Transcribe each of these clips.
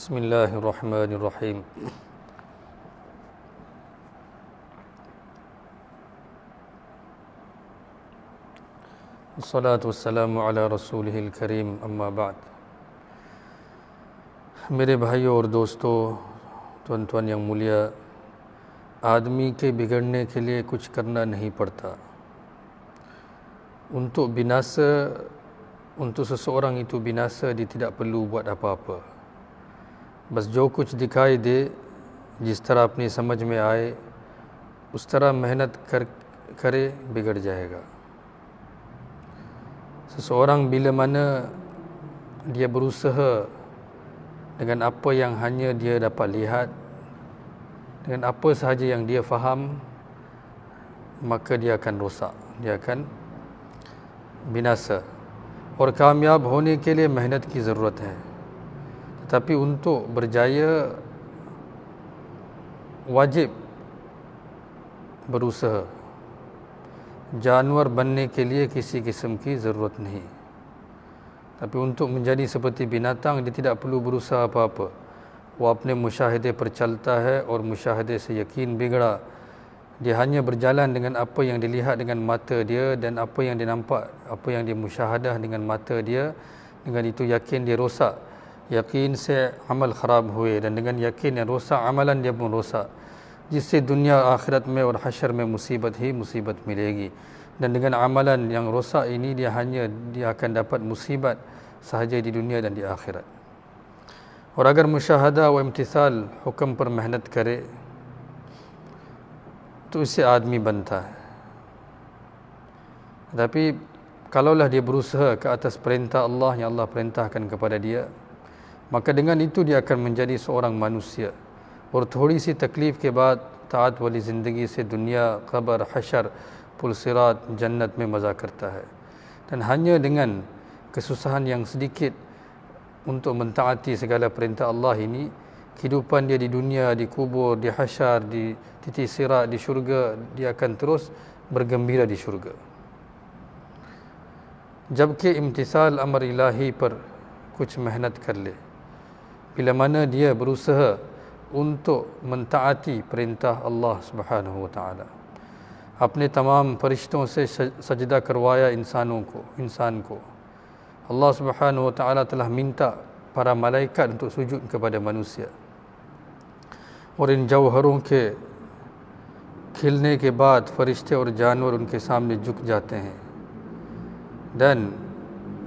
Bismillahirrahmanirrahim. Wassalatu wassalamu ala rasulihil karim, amma ba'd. मेरे भाइयों और दोस्तों, tuan-tuan yang mulia, आदमी के बिगड़ने के लिए कुछ करना नहीं पड़ता. Untuk binasa, untuk seseorang itu binasa, dia tidak perlu buat apa-apa. बस जो कुछ दिखाई दे, जिस तरह अपनी समझ में आए, उस तरह मेहनत करे, बिगड़ जाएगा. Seseorang bila mana dia berusaha dengan apa yang hanya dia dapat lihat, dengan apa sahaja yang dia faham, maka dia akan rosak, dia akan binasa. और कामयाब होने के लिए मेहनत की ज़रूरत है, tetapi untuk berjaya wajib berusaha. जानवर बनने के लिए किसी किस्म की ज़रूरत नहीं, tapi untuk menjadi seperti binatang dia tidak perlu berusaha apa-apa. वो अपने मुशाहिदे पर चलता है और मुशाहिदे से यकीन बिगड़ा. Dia hanya berjalan dengan apa yang dilihat dengan mata dia dan apa yang dia nampak, apa yang dia musyahadah dengan mata dia. Dengan itu yakin dia rosak. यकीन से अमल ख़राब हुए dan dengan yakin yang rosak amalan dia pun rosak, जिससे दुनिया आखिरत में और हशर में मुसीबत ही मुसीबत मिलेगी. Dan dengan amalan yang rosak ini dia akan dapat musibat sahaja di dunia dan di akhirat. और अगर मुशाहदा व इम्तिसाल हुक्म पर मेहनत करे तो इससे आदमी बनता है. Tapi kalaulah dia berusaha ke atas perintah Allah yang Allah perintahkan kepada dia, maka dengan itu dia akan menjadi seorang manusia. और थोड़ी सी तकलीफ़ के बाद ताअत वाली ज़िंदगी से दुनिया, क़ब्र, हशर, पुल सिरात, जन्नत में मज़ा करता है. Dan hanya dengan kesusahan yang sedikit untuk mentaati segala perintah Allah ini, kehidupan dia di dunia, di kubur, di hasyar, di titik sirat, di syurga, dia akan terus bergembira di syurga. जबकि इम्तिसाल अमर इलाही पर कुछ मेहनत कर ले, bila mana dia berusaha untuk mentaati perintah Allah Subhanahu wa taala, अपने तमाम फरिश्तों से सजदा करवाया इंसान को. Allah Subhanahu wa taala telah minta para malaikat untuk sujud kepada manusia. और इन जौहरों के खिलने के बाद फरिश्ते और जानवर उनके सामने झुक जाते हैं. Dan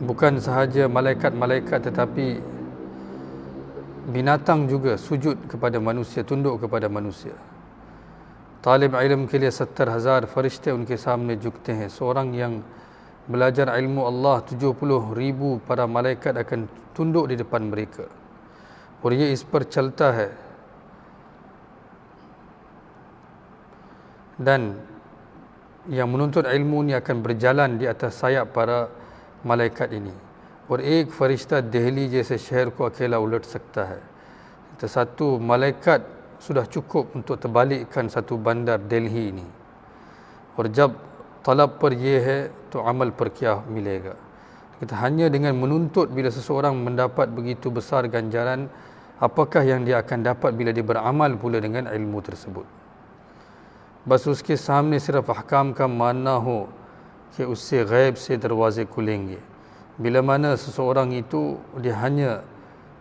bukan sahaja malaikat-malaikat tetapi binatang juga sujud kepada manusia, tunduk kepada manusia. तालिब इल्म के लिए 70,000 फरिश्ते उनके सामने झुकते हैं. Seorang yang belajar ilmu Allah, 70,000 para malaikat akan tunduk di depan mereka. और ये इस पर चलता है. Dan yang menuntut ilmu ni akan berjalan di atas sayap para malaikat ini. और एक फरिश्ता दिल्ली जैसे शहर को अकेला उलट सकता है. तो satu malaikat sudah cukup untuk terbalikkan satu bandar Delhi ini. और जब तलब पर ये है तो अमल पर क्या मिलेगा. Kita hanya dengan menuntut, bila seseorang mendapat begitu besar ganjaran, apakah yang dia akan dapat bila dia beramal pula dengan ilmu tersebut. बस उसके सामने सिर्फ अहकाम का मानना हो कि उससे गैब से दरवाजे खुलेंगे. Bila mana seseorang itu dia hanya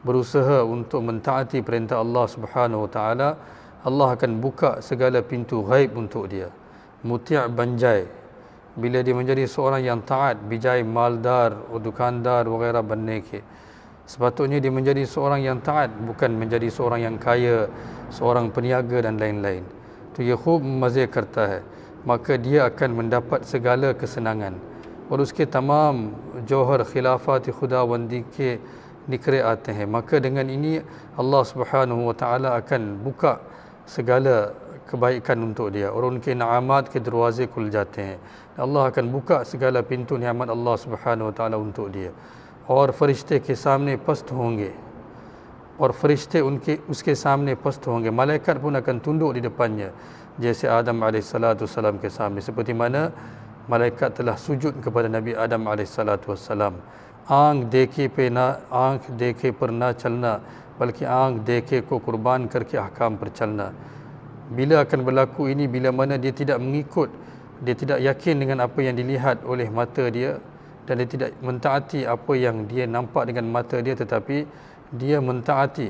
berusaha untuk mentaati perintah Allah Subhanahu wa taala, Allah akan buka segala pintu ghaib untuk dia. Muti' banjai. Bila dia menjadi seorang yang taat, bijai maldar, dukandar वगैरह बनने के, sepatutnya dia menjadi seorang yang taat, bukan menjadi seorang yang kaya, seorang peniaga dan lain-lain. तो ये खूब मज़े करता है, maka dia akan mendapat segala kesenangan. और उसके तमाम जौहर खिलाफत खुदाबंदी के निकरे आते हैं. Maka dengan ini Allah Subhanahu wa taala akan buka segala kebaikan untuk dia. और उनके नामात के दरवाजे खुल जाते हैं. Allah akan buka segala pintu नियामत Allah Subhanahu wa taala untuk dia. और फरिश्ते के सामने पस्त होंगे, और फरिश्ते उसके सामने पस्त होंगे. Malaikat pun akan tunduk di depannya, जैसे आदम अलैहिस्सलाम के सामने, seperti mana malaikat telah sujud kepada Nabi Adam अलैहिस्सलाम. आँख देखे पर ना चलना, बल्कि आँख देखे को कुर्बान करके ahkam पर चलना. Bila akan berlaku ini? Bila mana dia tidak mengikut, dia tidak yakin dengan apa yang dilihat oleh mata dia, dan dia tidak mentaati apa yang dia nampak dengan mata dia, tetapi dia mentaati.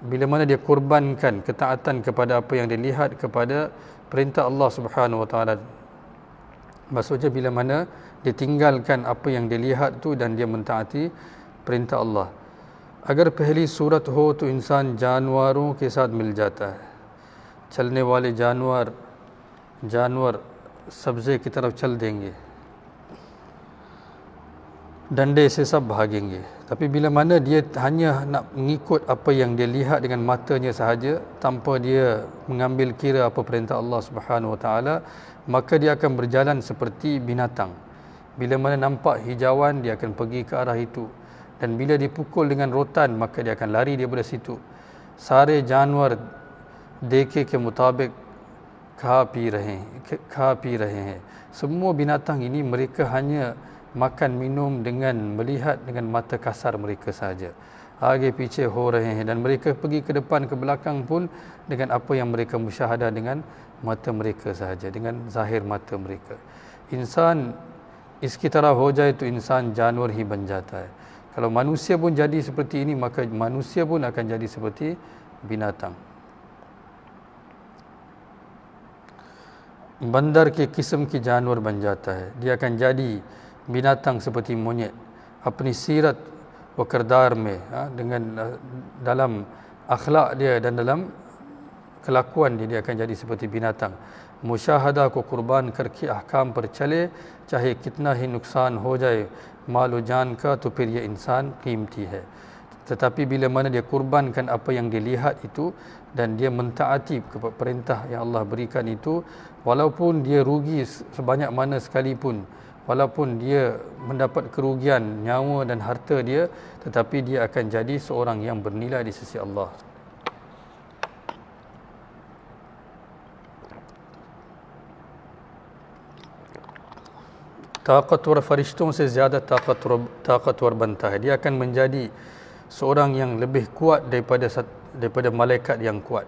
Bila mana dia korbankan ketaatan kepada apa yang dilihat, kepada perintah Allah Subhanahu Wa Taala. Maksudnya bila mana dia tinggalkan apa yang dilihat tu dan dia mentaati perintah Allah. अगर पहली सूरत हो तो इंसान जानवरों के साथ मिल जाता है. चलने वाले जानवर सब्ज़े की तरफ चल देंगे, डंडे से सब भागेंगे. Tapi bila mana dia hanya nak mengikut apa yang dia lihat dengan matanya sahaja, tanpa dia mengambil kira apa perintah Allah Subhanahu Wa Taala, maka dia akan berjalan seperti binatang. Bila mana nampak hijauan, dia akan pergi ke arah itu, dan bila dipukul dengan rotan, maka dia akan lari daripada situ. सारे जानवर देखे के मुताबिक खा पी रहे हैं. Semua binatang ini mereka hanya makan minum dengan melihat dengan mata kasar mereka sahaja. Aage piche ho rahe hain, dan mereka pergi ke depan ke belakang pun dengan apa yang mereka musyahadah dengan mata mereka sahaja, dengan zahir mata mereka. इंसान इसकी तरह हो जाए तो इंसान जानवर ही बन जाता है. Kalau manusia pun jadi seperti ini, maka manusia pun akan jadi seperti binatang. बंदर के किस्म की जानवर बन जाता है. Dia akan jadi binatang seperti monyet. Apni sirat wa kirdar में, dengan dalam akhlak dia dan dalam kelakuan dia akan jadi seperti binatang. मुशाहदा को कुर्बान करके ahkam पर चले, चाहे कितना ही नुकसान हो जाए माल व जान का, तो फिर ये इंसान कीमती है. Tetapi bila mana dia kurbankan apa yang dia lihat itu, dan dia mentaati perintah yang Allah berikan itu, walaupun dia rugi sebanyak mana sekalipun, walaupun dia mendapat kerugian nyawa dan harta dia, tetapi dia akan jadi seorang yang bernilai di sisi Allah. ताकतवर फरिश्तों से ज़्यादा ताकतवर बनता है. Dia akan menjadi seorang yang lebih kuat daripada malaikat yang kuat.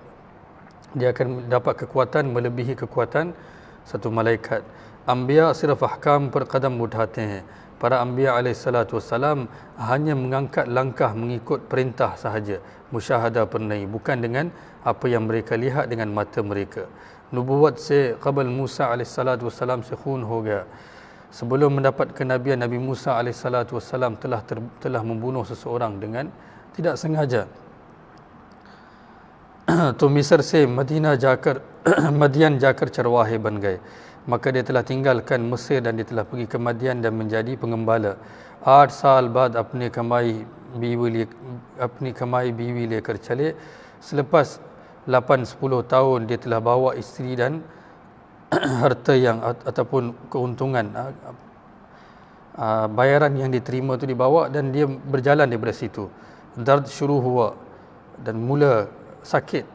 Dia akan dapat kekuatan melebihi kekuatan satu malaikat. Anbiya sirf ahkam per qadam uthate hain. Para anbiya alaihissalatu wassalam hanya mengangkat langkah mengikut perintah sahaja, musyahadah per nahi, bukan dengan apa yang mereka lihat dengan mata mereka. Nubuwat se qabl Musa alaihissalatu wassalam se khun ho gaya. Sebelum mendapat kenabian, Nabi Musa alaihissalatu wassalam telah membunuh seseorang dengan tidak sengaja. तो मिस्र से मदियन जाकर चरवाहे बन गए. Maka dia telah tinggalkan Mesir dan dia telah pergi ke Madian dan menjadi pengembala. 8 साल बाद अपनी कमाई बीवी लेकर चले. Selepas 8-10 tahun dia telah bawa isteri dan harta yang ataupun keuntungan, bayaran yang diterima itu dibawa, dan dia berjalan daripada situ. Dard syuruh huwa, dan mula sakit.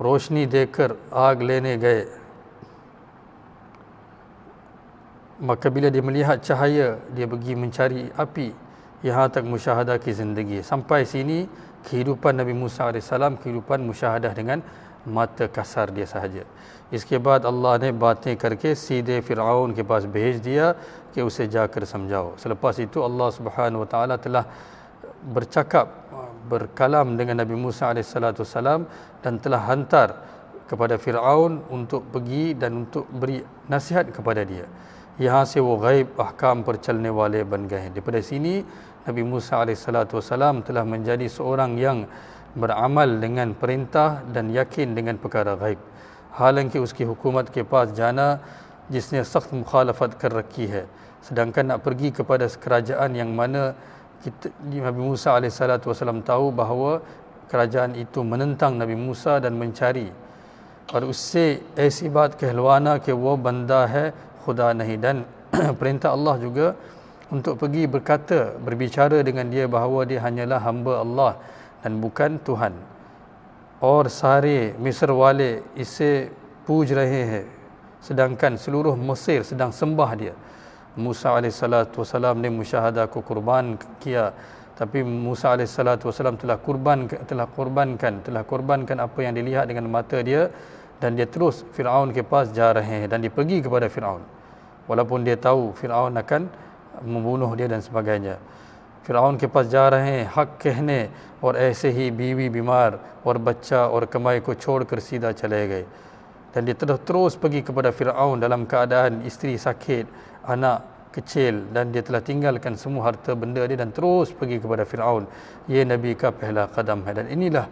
रोशनी देखकर आग लेने गए. Maka bila dia melihat cahaya, dia pergi mencari api. यहाँ तक मुशाहदा की ज़िंदगी. Sampai sini kehidupan Nabi Musa AS, kehidupan musyahadah dengan mata kasar dia sahaja. इसके बाद अल्लाह ने बातें करके सीधे फ़िरऔन के पास भेज दिया कि उसे जाकर समझाओ. Selepas itu Allah Subhanahu Wa Taala telah berkalam dengan Nabi Musa alaihissalam dan telah hantar kepada Firaun untuk pergi dan untuk beri nasihat kepada dia. यहाँ से वो गैब ahkam पर चलने वाले बन गए हैं. Daripada sini Nabi Musa alaihissalam telah menjadi seorang yang beramal dengan perintah dan yakin dengan perkara ghaib. हालांकि उसकी हुकूमत के पास जाना जिसने सख्त मुखालफत कर रखी है. Sedangkan nak pergi kepada kerajaan yang mana Nabi Musa alaihissalam tahu bahawa kerajaan itu menentang Nabi Musa dan mencari. और उससे ऐसी बात कहलवाना कि वो बंदा है खुदा नहीं. Dan perintah Allah juga untuk pergi berbicara dengan dia bahawa dia hanyalah hamba Allah dan bukan Tuhan. और सारे मिस्र वाले इसे पूज रहे हैं, sedangkan seluruh Mesir sedang sembah dia. Musa alaihissalatu wassalam ने मुशाहदा को कुर्बान किया Tapi Musa alaihissalam telah korbankan apa yang dilihat dengan mata dia, dan dia terus Firaun ke pas ja rahe hain, dan dia pergi kepada Firaun walaupun dia tahu Firaun akan membunuh dia dan sebagainya. फिरौन के पास जा रहे हैं हक कहने, और ऐसे ही बीवी बीमार और बच्चा और कमाई को छोड़कर सीधा चले गए. Dan dia terus pergi kepada Firaun dalam keadaan isteri sakit, anak kecil, dan dia telah tinggalkan semua harta benda dia dan terus pergi kepada Firaun. Ye Nabi ka pehla qadam hai. Dan inilah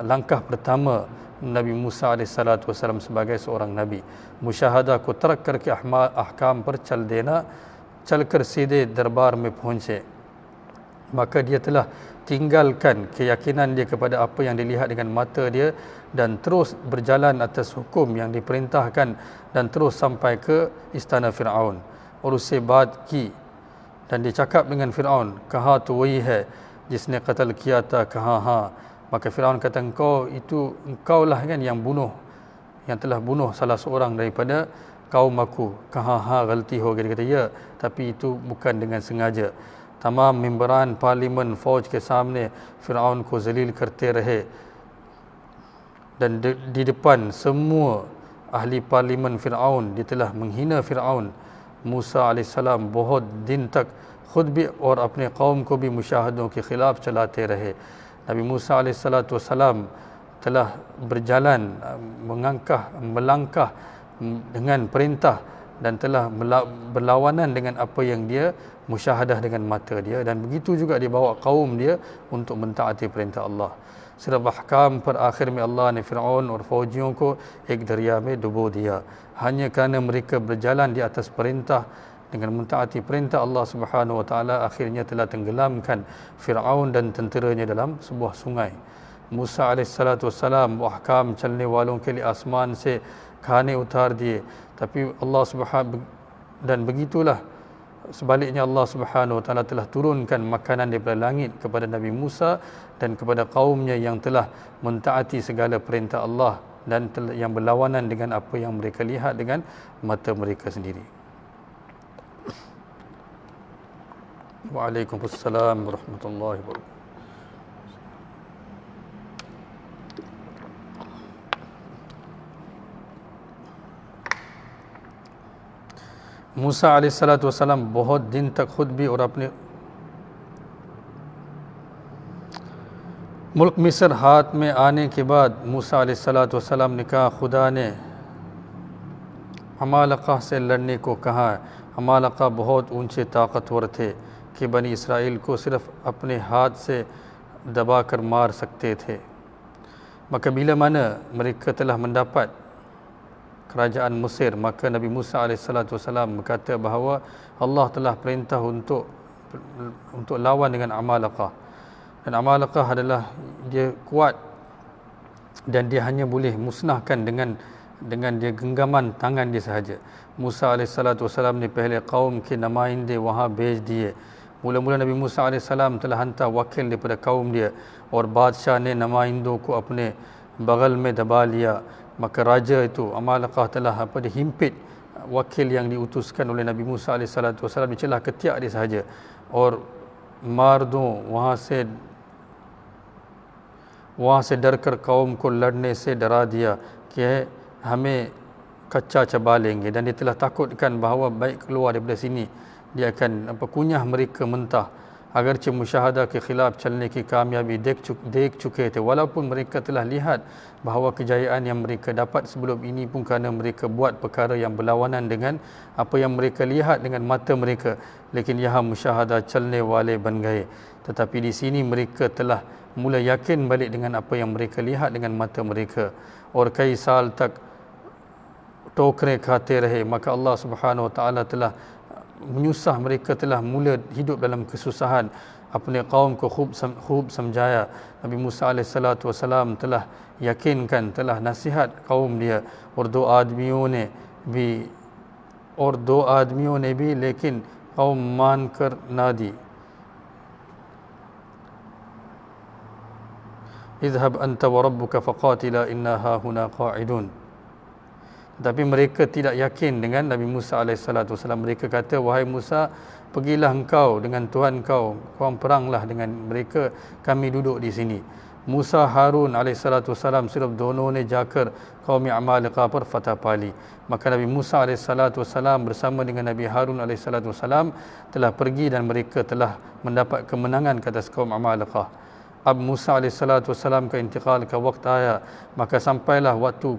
langkah pertama Nabi Musa alaihissalatu wassalam sebagai seorang nabi. Musyahada ko tarak karke ahkam par chal dena, चलकर सीधे दरबार में पहुंचे. Maka dia telah tinggalkan keyakinan dia kepada apa yang dilihat dengan mata dia dan terus berjalan atas hukum yang diperintahkan dan terus sampai ke istana Firaun. और उससे बात की, dan dia cakap dengan Firaun, कहा तो वही है जिसने कत्ल किया था, कहा हाँ. Maka Firaun kata, engkau lah kan yang telah bunuh salah seorang daripada kaum aku. कहा हाँ गलती हो गई. Dia kata ya, tapi itu bukan dengan sengaja. तमाम मेंबरान पार्लिमेंट फौज के सामने फ़िरऔन को जलील करते रहे, dan di depan semua ahli parlimen फ़िरऔन dia telah menghina फ़िरऔन. मूसा अलैहिस्सलाम बहुत दिन तक खुद भी और अपने कौम को भी मुशाहदों के खिलाफ चलाते रहे. Nabi Musa alaihissalam telah berjalan, melangkah dengan perintah dan telah berlawanan dengan apa yang dia musyahadah dengan mata dia, dan begitu juga dia bawa kaum dia untuk mentaati perintah Allah. सिर्फ अहकाम पर आखिर में अल्लाह ने फ़िरऔन और फौजियों को एक दरिया में डुबो दिया. Hanya kerana mereka berjalan di atas perintah dengan mentaati perintah Allah Subhanahu wa taala, akhirnya telah tenggelamkan Firaun dan tenteranya dalam sebuah sungai. मूसा अलैहिस्सलाम अहकाम चलने वालों के लिए आसमान से खाने उतार दिए, tapi Allah Subhanahu, dan begitulah sebaliknya Allah Subhanahu wa taala telah turunkan makanan daripada langit kepada Nabi Musa dan kepada kaumnya yang telah mentaati segala perintah Allah dan yang berlawanan dengan apa yang mereka lihat dengan mata mereka sendiri. Waalaikumsalam warahmatullahi wabarakatuh. मूसा अलैहिस्सलाम बहुत दिन तक खुद भी और अपने मुल्क मिस्र हाथ में आने के बाद मूसा अलैहिस्सलाम ने कहा, खुदा ने अमालका से लड़ने को कहा. अमालका बहुत ऊंचे ताकतवर थे कि बनी इसराइल को सिर्फ अपने हाथ से दबाकर मार सकते थे. Maka bila mana mereka telah mendapat kerajaan Mesir, maka Nabi Musa alaihissalam berkata bahawa Allah telah perintah untuk lawan dengan Amalaqah, dan Amalaqah adalah dia kuat dan dia hanya boleh musnahkan dengan dia genggaman tangan dia sahaja. Musa alaihissalam ने पहले कौम के नुमाइंदे वहाँ भेज दिए. Mula-mula Nabi Musa alaihissalam telah hantar wakil daripada kaum dia, और बादशाह ने नुमाइंदों को अपने बगल में दबा लिया. Maka raja itu Amalaqah telah dihimpit wakil yang diutuskan oleh Nabi Musa alaihissalam, dicelah ketiak dia sahaja, और मार वहाँ से डरकर कौम को लड़ने से डरा दिया कि हमें कच्चा चबा लेंगे. Dan dia telah takutkan bahawa baik keluar daripada sini dia akan kunyah mereka mentah. Agarche musyahadah ke khilaf chalne ki kamyabi dekh chuke the, walaupun mereka telah lihat bahawa kejayaan yang mereka dapat sebelum ini pun kerana mereka buat perkara yang berlawanan dengan apa yang mereka lihat dengan mata mereka. Lekin yaha musyahadah chalne wale ban gaye. Tetapi di sini mereka telah mula yakin balik dengan apa yang mereka lihat dengan mata mereka. और कई साल तक टोकरें खाते रहे. Maka Allah Subhanahu wa taala telah menyusah mereka, telah mula hidup dalam kesusahan. Apne kaum ko khub समझाया. Nabi Musa alaihissalam telah yakinkan, telah nasihat kaum dia, और दो आदमियों ने भी लेकिन कौम मान कर ना दी. इज़हब अंत व रब्बुका फ़क़ातिला इन्ना हाहुना क़ाइदून. Tapi mereka tidak yakin dengan Nabi Musa AS. Mereka kata, wahai Musa, pergilah engkau dengan Tuhan kau, kau peranglah dengan mereka, kami duduk di sini. Musa Harun alaihissalam sirf dono ne जाकर कौम अमालिका पर फतह पाली. Maka Nabi Musa alaihissalam bersama dengan Nabi Harun alaihissalam telah pergi dan mereka telah mendapat kemenangan ke atas kaum Amalika. Ab Musa alaihissalam ke intiqal ke waktu aya, maka sampailah waktu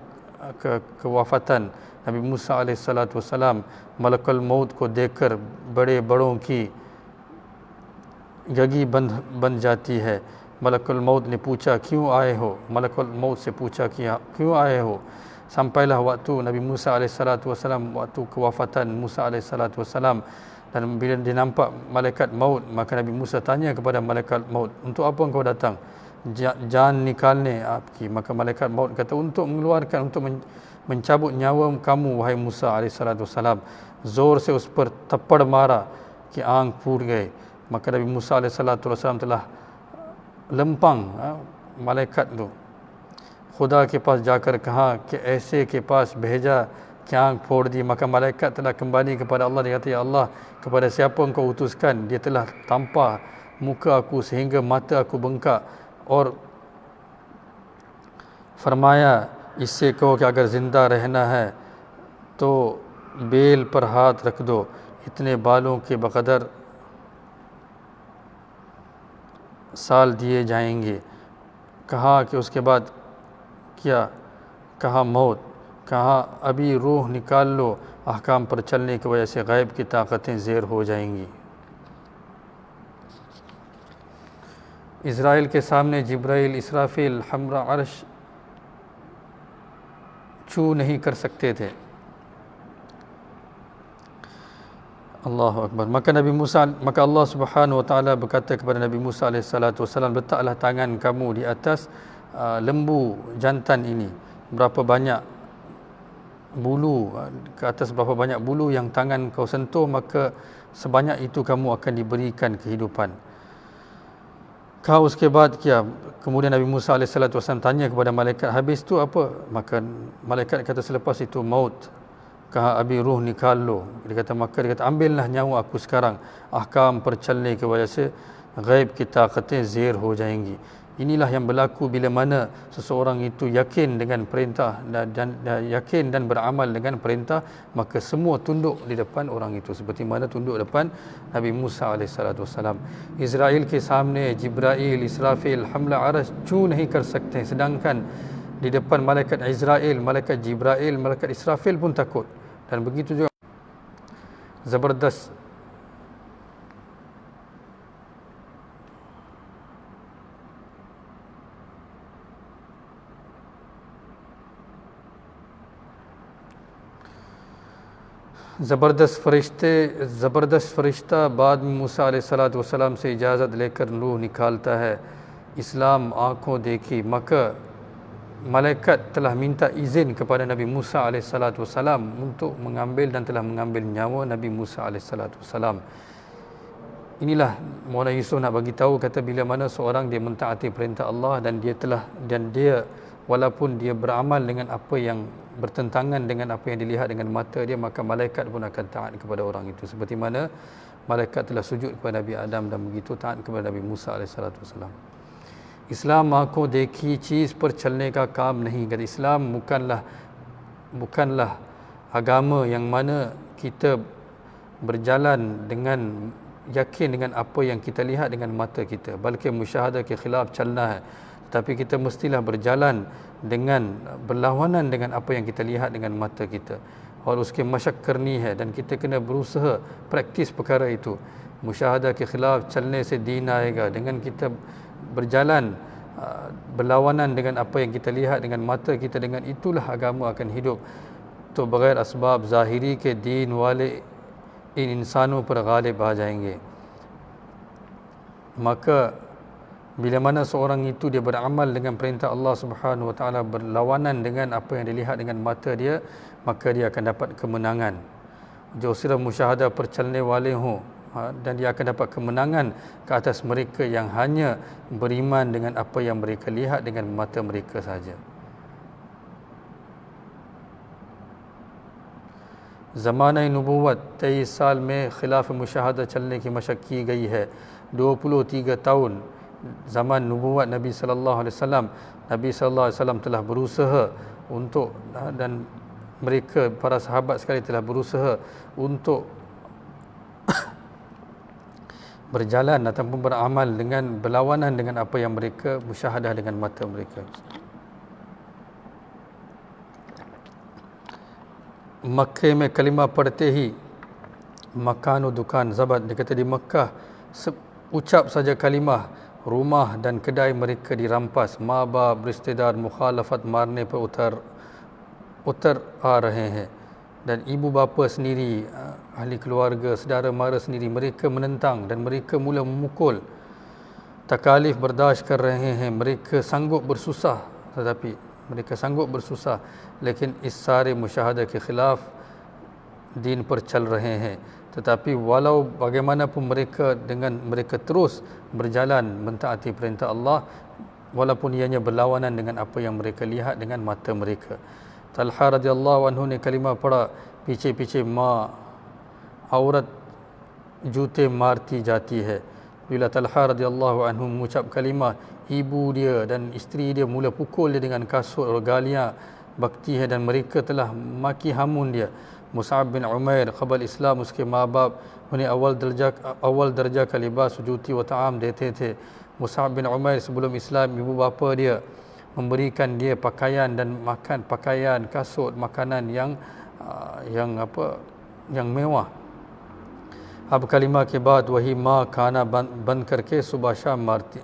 kewafatan Nabi Musa alaihissalam, malakul maut को देखकर बड़े बड़ों की गगी बन जाती है. मलकुल मौत ने पूछा क्यों आए हो, मलकुल मौत से पूछा कि क्यों आए हो. Sampailah waktu Nabi Musa AS, waktu kewafatan Musa AS, dan bila dia nampak malaikat maut, maka Nabi Musa tanya kepada malaikat maut, untuk apa engkau datang? Jangan nikalne आपकी. Maka malaikat maut kata, untuk mengeluarkan, untuk mencabut nyawa kamu wahai Musa AS. Zor se us par tappad mara कि आंख फूट गए. Maka Nabi Musa AS telah लंपंग मलाइकत दो खुदा के पास जाकर कहा कि ऐसे के पास भेजा कि आँख फोड़ दी. Maka malaikat telah kembali kepada Allah. Dia kata, ya Allah, kepada siapa engkau utuskan, dia telah tampar muka aku sehingga mata aku bengkak. और फरमाया, इससे कहो कि अगर ज़िंदा रहना है तो बेल पर हाथ रख दो, इतने बालों के बकदर साल दिए जाएंगे. कहा कि उसके बाद क्या? कहा मौत. कहा अभी रूह निकाल लो, अहकाम पर चलने की वजह से गैब की ताकतें ज़ेर हो जाएंगी. इज़राइल के सामने जिब्राइल, इसराफिल, हमरा अर्श छू नहीं कर सकते थे. Allahu Akbar. Maka Nabi Musa, maka Allah Subhanahu Wa Taala berkata kepada Nabi Musa alaihissalam, letaklah tangan kamu di atas lembu jantan ini. Berapa banyak bulu, ke atas berapa banyak bulu yang tangan kau sentuh, maka sebanyak itu kamu akan diberikan kehidupan. Kau उसके बाद क्या? Kemudian Nabi Musa alaihissalam tanya kepada malaikat, habis itu apa? Maka malaikat kata, selepas itu maut. कहा अभी रूह निकाल लो. Dia kata ambillah nyawa aku sekarang, ahkam पर चलने की वजह से गैब की ताकतें ज़ेर हो जाएंगी. Inilah yang berlaku bila mana seseorang itu yakin dengan perintah dan yakin dan beramal dengan perintah, maka semua tunduk di depan orang itu seperti mana tunduk depan Nabi Musa alaihissalam. Israel के सामने जिब्राइल, इसराफिल, हमला अर्श छू नहीं कर सकते, sedangkan di depan malaikat Israel, malaikat Jibril, malaikat Israfil pun takut. Dan begitu juga zabardast ज़बरदस्त फरिश्ता बाद में मूसा अलैहिस्सलाम से इजाज़त लेकर रूह निकालता है. इस्लाम आँखों देखी. Maka malaikat telah minta izin kepada Nabi Musa alaihissalam untuk mengambil dan telah mengambil nyawa Nabi Musa alaihissalam. Inilah Maulana Yusuf nak bagi tahu, kata bila mana seorang dia mentaati perintah Allah dan dia walaupun dia beramal dengan apa yang bertentangan dengan apa yang dilihat dengan mata dia, maka malaikat pun akan taat kepada orang itu seperti mana malaikat telah sujud kepada Nabi Adam dan begitu taat kepada Nabi Musa alaihissalam. इस्लाम आँखों देखी चीज़ पर चलने का काम नहीं. Kata Islam bukanlah agama yang mana kita berjalan dengan yakin dengan apa yang kita lihat dengan mata kita, बल्कि मुशाहदा के खिलाफ चलना है. Tapi kita mestilah berjalan dengan berlawanan dengan apa yang kita lihat dengan mata kita. और उसके मशक करनी है dan kita kena berusaha praktis perkara itu. मुशाहदा के खिलाफ चलने से दीन आएगा. Dengan kita berjalan berlawanan dengan apa yang kita lihat dengan mata kita, dengan itulah agama akan hidup. तो बगैर असबाब ज़ाहिरी के दीन वाले इन इंसानों पर गालिब आ जाएंगे. Maka bila mana seorang itu dia beramal dengan perintah Allah Subhanahu Wa Taala, berlawanan dengan apa yang dilihat dengan mata dia, maka dia akan dapat kemenangan. जो सिर्फ मुशाहदा पर चलने वाले हों, dan dia akan dapat kemenangan ke atas mereka yang hanya beriman dengan apa yang mereka lihat dengan mata mereka saja. ज़माना नबूवत 23 साल में खिलाफ मुशाहदा चलने की मशक की गई है. 23 tahun zaman nubuwat Nabi sallallahu alaihi wasallam, Nabi sallallahu alaihi wasallam telah berusaha untuk, dan mereka para sahabat sekali telah berusaha untuk berjalan ataupun beramal dengan berlawanan dengan apa yang mereka musyahadah dengan mata mereka. मक्के में कलिमा पढ़ते ही मकान व दुकान ज़बत, dia kata di Makkah ucap saja kalimah, rumah dan kedai mereka dirampas. माँ बाप रिश्तेदार मुखालफत मारने पर उतर आ रहे हैं, dan ibu bapa sendiri, ahli keluarga, saudara mara sendiri, mereka menentang dan mereka mula memukul. Takalif berdasht kar rahe hain, mereka sanggup bersusah, tetapi mereka sanggup bersusah, लेकिन इस सारे मुशाहदा के खिलाफ दीन पर चल रहे हैं. Tetapi walau bagaimanapun mereka, dengan mereka terus berjalan mentaati perintah Allah, walaupun ianya berlawanan dengan apa yang mereka lihat dengan mata mereka. Talha radhiyallahu anhu ने कलिमा पढ़ा, पीछे पीछे माँ औरत जूते मारती जाती है. Bila Talha radhiyallahu anhu mengucap kalimah, ibu dia dan isteri dia mula pukul dia dengan kasut, regalia bakti hai, dan mereka telah maki hamun dia. Mus'ab bin Umair क़बल इस्लाम उसके माँ बाप उन्हें अव्वल दर्जा का लिबास जूती व ताम देते थे. Mus'ab bin Umair sebelum Islam, ibu bapa dia memberikan dia pakaian dan makan, pakaian, kasut, makanan yang mewah. अब कलिमा के बाद वही माँ खाना बंद करके सुबह शाम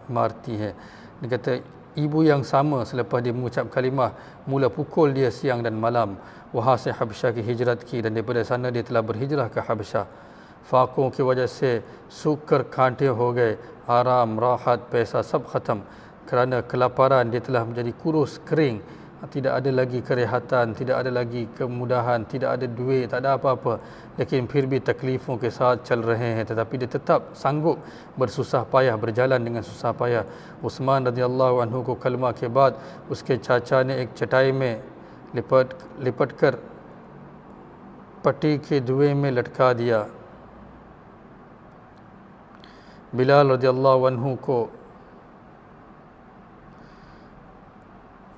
मारती है. Dia kata ibu yang sama selepas dia mengucap kalimah mula pukul dia siang dan malam. वहाँ से हबशा की हिजरत की, dan daripada sana dia telah berhijrah ke Habsyah. फाकों की वजह से सूख कर कांटे हो गए, आराम, राहत, पैसा सब ख़त्म. Kerana kelaparan dia telah menjadi kurus, kering, tidak ada lagi kerehatan, tidak ada lagi kemudahan, tidak ada duit, tak ada apa-apa. लेकिन फिर भी तकलीफ़ों के साथ चल रहे हैं, tetapi dia tetap sanggup bersusah payah, berjalan dengan susah payah. Usman रज़ियल्लाहु अन्हु को कलमा के बाद उसके चाचा ने एक चटाई में लिपट कर पट्टी के धुएं में लटका दिया. बिलाल रज़ियल्लाहु अन्हु को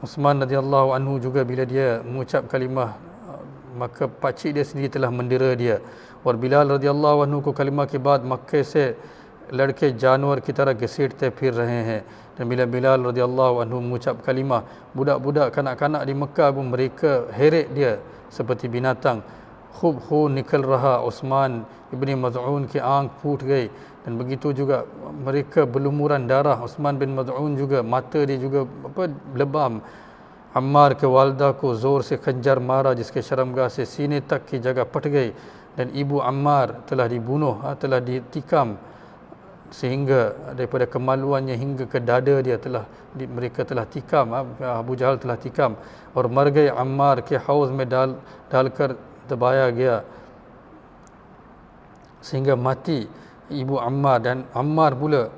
Uthman radhiyallahu anhu juga bila dia mengucap kalimah, maka pakcik dia sendiri telah mendera dia. और बिलाल रज़ियल्लाहु अन्हु को कलिमा के बाद मक्के से लड़के जानवर की तरह घसीटते फिर रहे हैं. Dan bila Bilal radhiyallahu anhu mengucap kalimah, budak-budak kanak-kanak di Mekah pun mereka heret dia seperti binatang. खूब खून निकल रहा, उस्मान इब्न मज़ऊन की आँख फूट गई, dan begitu juga mereka berlumuran darah. Uthman bin Maz'un juga, mata dia juga lebam. Ammar के वालदा को ज़ोर से खंजर मारा, जिसके शर्मगाह से सीने तक की जगह पट गई, dan ibu Ammar telah dibunuh, telah ditikam sehingga daripada kemaluannya hingga ke dada dia mereka telah tikam, Abu Jahal telah tikam. और मर गए अम्मार के हौज़ में डालकर दबाया गया, sehingga mati ibu Ammar, dan Ammar pula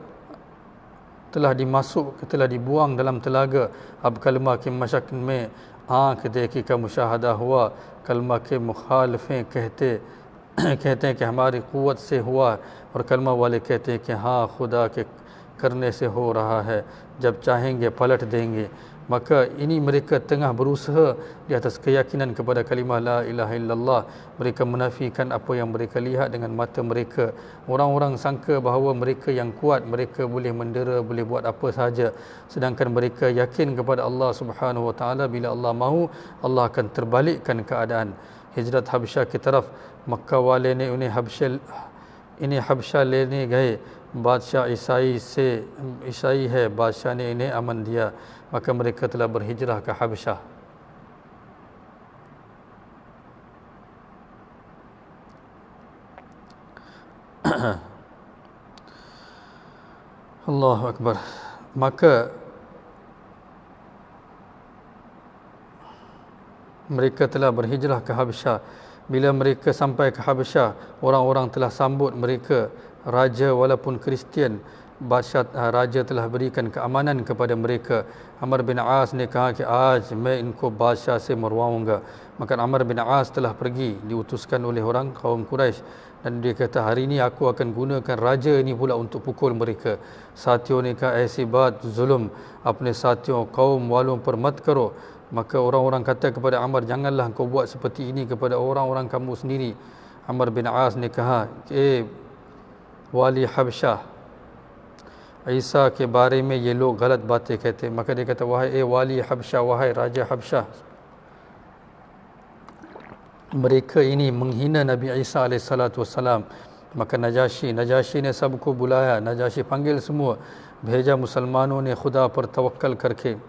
telah dibuang dalam telaga. अब कलमा के मशक में आँख देखी का मुशाहदा हुआ, कलमा के मुखालफें कहते हैं कि हमारी क़ुव्वत से हुआ, और कलमा वाले कहते हैं कि हाँ खुदा के करने से हो रहा है, जब चाहेंगे पलट देंगे. Maka ini mereka tengah berusaha di atas keyakinan kepada kalimah la ilaha illallah. Mereka menafikan apa yang mereka lihat dengan mata mereka. Orang-orang sangka bahawa mereka yang kuat, mereka boleh mendera, boleh buat apa sahaja. Sedangkan mereka yakin kepada Allah Subhanahu wa taala, bila Allah mahu, Allah akan terbalikkan keadaan. Hijrat Habsyah की तरफ मक्का वाले ने इन्हें हबशा लेने गए. बादशाह ईसाई है, बादशाह ने इन्हें अमन दिया, maka mereka telah berhijrah ke Habsyah. Allahu Akbar. Maka mereka telah berhijrah ke Habsyah. Bila mereka sampai ke Habsyah, orang-orang telah sambut mereka, raja walaupun Kristian, raja telah berikan keamanan kepada mereka. Amr bin As ने कहा कि आज मैं इनको बादशाह से मरवाऊंगा. Maka Amr bin As telah pergi, diutuskan oleh orang kaum Quraisy, dan dia kata hari ini aku akan gunakan raja ini pula untuk pukul mereka. साथियों ने कहा ऐसी बात जुल्म अपने साथियों kaum वालों पर मत करो. Maka orang-orang kata kepada Amr, janganlah kau buat seperti ini kepada orang-orang kamu sendiri. Amr bin As ने कहा वाली हबशा, ईसा के बारे में ये लोग गलत बातें कहते हैं. Maka dia kata wahai wali Habsyah, wahai raja Habsyah, mereka ini menghina Nabi Isa alaihissalatu wassalam. Maka Najashi ने सबको बुलाया. Najashi panggil semua, भेजा मुसलमानों ने खुदा पर तवक्कल करके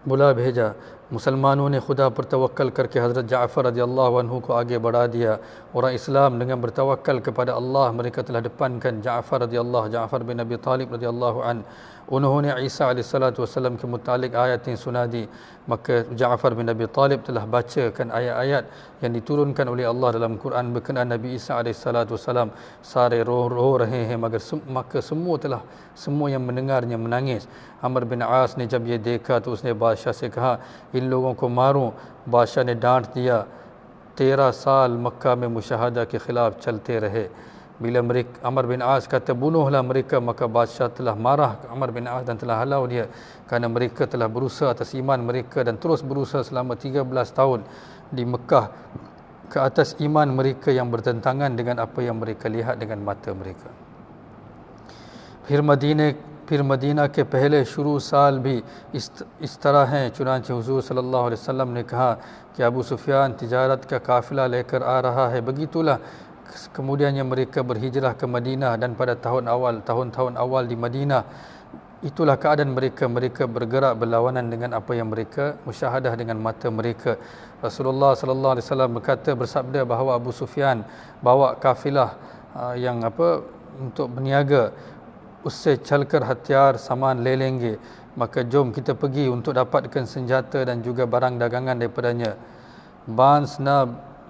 बुला भेजा. मुसलमानों ने खुदा पर तवक्कल करके हज़रत जाफ़र रज़ियल्लाहु अन्हु को आगे बढ़ा दिया. Orang Islam dengan bertawakal kepada Allah, mereka telah depankan Jafar बिन अबी तालिब रज़ियल्लाहु अन्हु. उन्होंने ईसा अलैहिस्सलातु वस्सलाम के मुतालिक आयतें सुना दी. Maka Ja'far bin Abi Talib telah bacakan ayat-ayat yang diturunkan oleh Allah dalam Quran berkenaan Nabi Isa alaihissalatu wassalam. Sare ro rahe hain, maka semua yang mendengarnya menangis. Amr bin As ने जब ये देखा तो उसने बादशाह से कहा इन लोगों को मारो. बादशाह ने डांट दिया. 13 साल मक्का में मुशाहदा के खिलाफ चलते रहे. Bila Amr bin As kata bunuhlah mereka, maka Badssyah telah marah Amr bin As dan telah halau dia kerana mereka telah berusaha atas iman mereka dan terus berusaha selama 13 tahun di Mekah ke atas iman mereka yang bertentangan dengan apa yang mereka lihat dengan mata mereka. फिर मदीना के पहले शुरू साल भी इस तरह हैं. चुनांचे हुजूर सल्लल्लाहु अलैहि वसल्लम ने कहा कि अबू सुफियान तिजारत का काफिला लेकर आ रहा है. Begitulah kemudiannya mereka berhijrah ke Madinah, dan pada tahun-tahun awal di Madinah itulah keadaan mereka bergerak berlawanan dengan apa yang mereka musyahadah dengan mata mereka. Rasulullah sallallahu alaihi wasallam bersabda bahawa Abu Sufyan bawa kafilah yang untuk berniaga. उससे चलकर हथियार सामान ले लेंगे. Maka jom kita pergi untuk dapatkan senjata dan juga barang dagangan daripadanya. बांस ना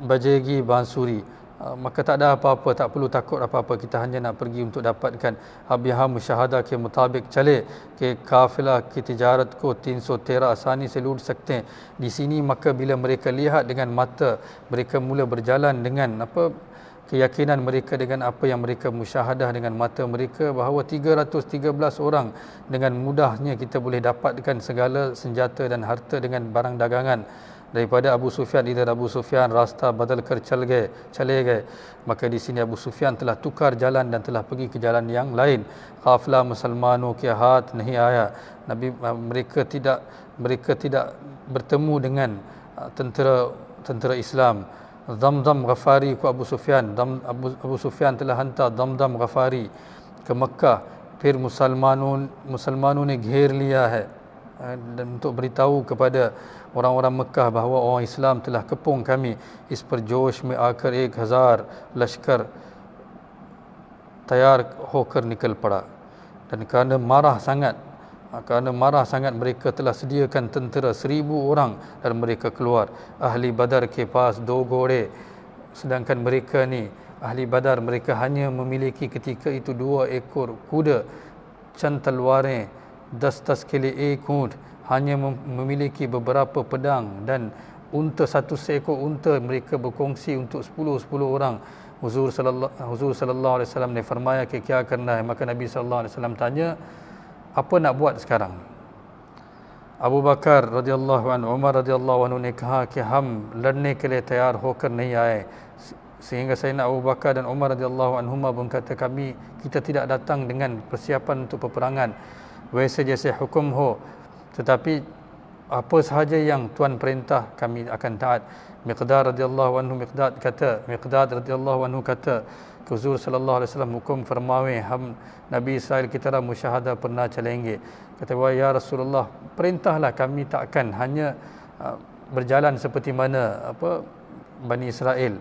बजेगी बांसुरी. Maka tak ada apa-apa, tak perlu takut apa-apa, kita hanya nak pergi untuk dapatkan. अब यहाँ मुशाहदा के मुताबिक चले कि काफिला की तिजारत को 313 आसानी से लूट सकते हैं. Di sini maka bila mereka lihat dengan mata, mereka mula berjalan dengan keyakinan mereka dengan apa yang mereka musyahadah dengan mata mereka bahawa 313 orang dengan mudahnya kita boleh dapatkan segala senjata dan harta dengan barang dagangan daripada Abu Sufyan. Idhar Abu Sufyan rasta badal kar chale gaye. Maka di sini Abu Sufyan telah tukar jalan dan telah pergi ke jalan yang lain. Qafla Musalmanun ke haat nahi aya. Mereka tidak bertemu dengan tentera Islam. Damdam Ghafari ko Abu Sufyan. Abu Sufyan telah hantar Damdam Ghafari ke Makkah. फिर मुसलमानों ने घेर लिया है, dan untuk beritahu kepada orang-orang Mekah bahawa orang Islam telah kepung kami. इस पर जोश में आकर 1000 लश्कर तैयार होकर निकल पड़ा. Dan kerana marah sangat mereka telah sediakan tentera 1000 orang dan mereka keluar. Ahli Badar ke pas 2 घोड़े. Sedangkan mereka ni Ahli Badar, mereka hanya memiliki ketika itu 2 ekor kuda. Chand talwareं 10 के लिए 1 ऊंट. Hanya memiliki beberapa pedang dan unta, satu seekor unta mereka berkongsi untuk 10 orang. Huzur sallallahu alaihi wasallam ने फरमाया कि क्या करना है. Maka Nabi sallallahu alaihi wasallam tanya, apa nak buat sekarang? Abu Bakar radhiyallahu anhu, Umar radhiyallahu anhu ने कहा कि हम लड़ने के लिए तैयार होकर नहीं आए. Sehingga Sayyidina Abu Bakar dan Umar radhiyallahu anhuma berkata, kita tidak datang dengan persiapan untuk peperangan. Waiसे जैसे हुक्म हो, tetapi apa sahaja yang Tuhan perintah kami akan taat. Miqdad radhiyallahu anhu kata Huzur sallallahu alaihi wasallam hukum फरमावे हम Nabi Israel की तरह मुशाहदा पर ना चलेंगे. Kata ya Rasulullah, perintahlah, kami tak akan hanya berjalan seperti mana Bani Israel.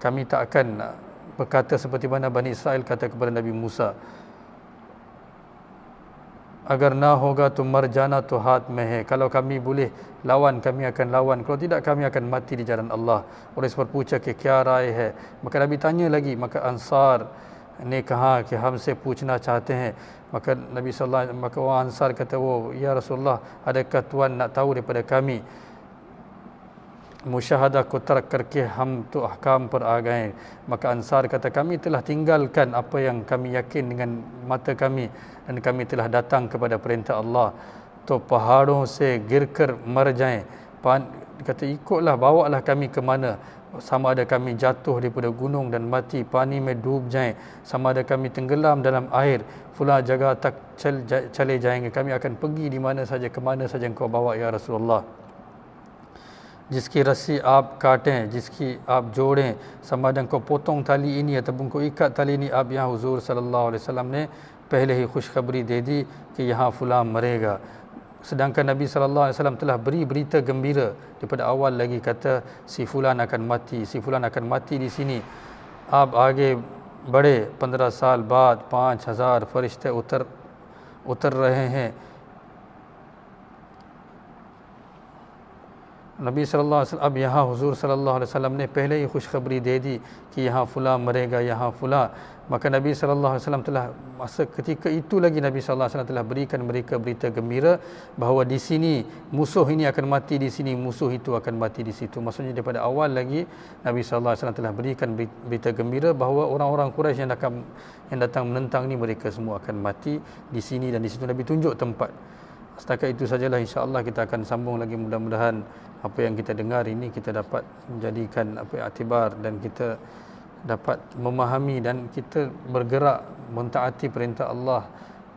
Kami tak akan berkata seperti mana Bani Israel kata kepada Nabi Musa. agar na hoga tu mar jana tu hat में है. Kalau kami boleh lawan, kami akan lawan. Kalau tidak, kami akan mati di jalan Allah. Orang इस पर पूछा कि क्या राय है. Maka Nabi tanya lagi, maka Ansar ने कहा कि हमसे पूछना चाहते हैं. Maka Nabi SAW, maka orang Ansar kata, oh ya Rasulullah, adakah Tuhan nak tahu daripada kami मुशाहदा को तर्क करके हम तो अहकाम पर आ गए. Maka Ansar kata, kami telah tinggalkan apa yang kami yakin dengan mata kami dan kami telah datang kepada perintah Allah. तो पहाड़ों से गिरकर मर जाएं, kata ikutlah, bawalah kami ke mana, sama ada kami jatuh daripada gunung dan mati, पानी में डूब जाएं, sama ada kami tenggelam dalam air, फुला जगह तक चले जाएंगे, kami akan pergi di mana saja, ke mana saja engkau bawa ya Rasulullah. जिसकी रस्सी आप काटें, जिसकी आप जोड़ें, sama ada engkau potong tali ini ataupun engkau ikat tali ini. अब यहाँ हुजूर सल्लल्लाहु अलैहि वसल्लम ने पहले ही खुशखबरी दे दी कि यहाँ फुला मरेगा. Sedangkan Nabi SAW telah beri berita gembira daripada awal lagi, kata si fulan akan mati, si fulan akan mati di sini. आप आगे बढ़े, 15 साल बाद 5000 फरिश्ते उतर रहे हैं. नबी सल्लल्लाहु अलैहि वसल्लम, अब यहाँ हुजूर सल्लल्लाहु अलैहि वसल्लम ने पहले ही खुशखबरी दे दी कि यहाँ फुला मरेगा, यहाँ फुला. Maka Nabi sallallahu alaihi wasallam telah, masa ketika itu lagi Nabi sallallahu alaihi wasallam telah berikan mereka berita gembira bahawa di sini musuh ini akan mati, di sini musuh itu akan mati di situ. Maksudnya daripada awal lagi Nabi sallallahu alaihi wasallam telah berikan berita gembira bahawa orang-orang Quraisy yang datang menentang ni, mereka semua akan mati di sini dan di situ. Nabi tunjuk tempat. Setakat itu sajalah, insya-Allah kita akan sambung lagi. Mudah-mudahan apa yang kita dengar ini kita dapat menjadikan iktibar dan kita dapat memahami dan kita bergerak mentaati perintah Allah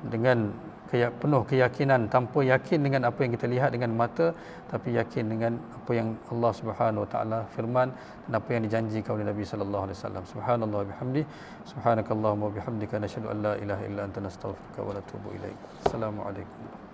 dengan penuh keyakinan, tanpa yakin dengan apa yang kita lihat dengan mata, tapi yakin dengan apa yang Allah Subhanahu wa taala firman dan apa yang dijanjikan oleh Nabi sallallahu alaihi wasallam. Subhanallah bihamdi, subhanakallahumma wa bihamdika, nashhadu an la ilaha illa anta, nastaghfiruka wa natubu ilaik. Assalamualaikum.